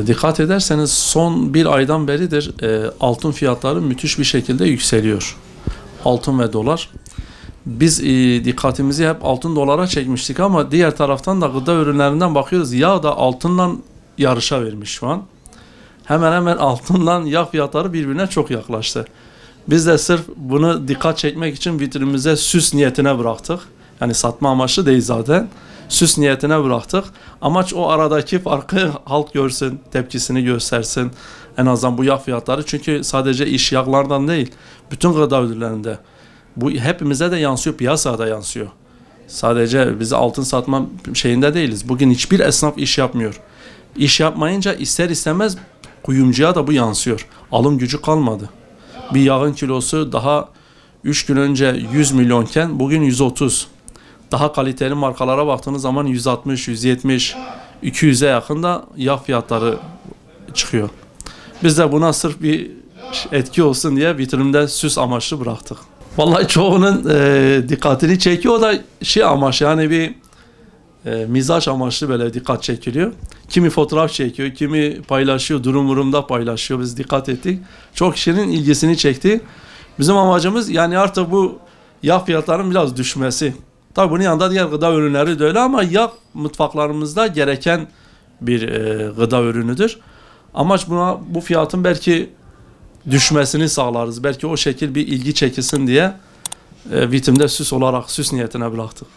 Dikkat ederseniz son bir aydan beridir altın fiyatları müthiş bir şekilde yükseliyor. Altın ve dolar. Biz dikkatimizi hep altın dolara çekmiştik ama diğer taraftan da gıda ürünlerinden bakıyoruz. Yağ da altınla yarışa vermiş şu an. Hemen hemen altınla yağ fiyatları birbirine çok yaklaştı. Biz de sırf bunu dikkat çekmek için vitrinimize süs niyetine bıraktık. Yani satma amaçlı değil zaten. Süs niyetine bıraktık. Amaç o aradaki farkı halk görsün, tepkisini göstersin. En azından bu yağ fiyatları. Çünkü sadece iş yağlardan değil, bütün gıda ürünlerinde. Bu hepimize de yansıyor, piyasaya da yansıyor. Sadece biz altın satma şeyinde değiliz. Bugün hiçbir esnaf iş yapmıyor. İş yapmayınca ister istemez kuyumcuya da bu yansıyor. Alım gücü kalmadı. Bir yağın kilosu daha 3 gün önce 100 milyonken bugün 130. Daha kaliteli markalara baktığınız zaman 160, 170, 200'e yakın da yağ fiyatları çıkıyor. Biz de buna sırf bir etki olsun diye vitrinde süs amaçlı bıraktık. Vallahi çoğunun dikkatini çekiyor. O da şey amaç, yani bir mizaç amaçlı böyle dikkat çekiliyor. Kimi fotoğraf çekiyor, kimi paylaşıyor, durumda paylaşıyor. Biz dikkat ettik. Çok kişinin ilgisini çekti. Bizim amacımız yani artık bu yağ fiyatlarının biraz düşmesi. Tabii bunun yanında diğer gıda ürünleri de öyle ama yağ mutfaklarımızda gereken bir gıda ürünüdür. Amaç bu fiyatın belki düşmesini sağlarız. Belki o şekil bir ilgi çekilsin diye vitrinde süs olarak süs niyetine bıraktık.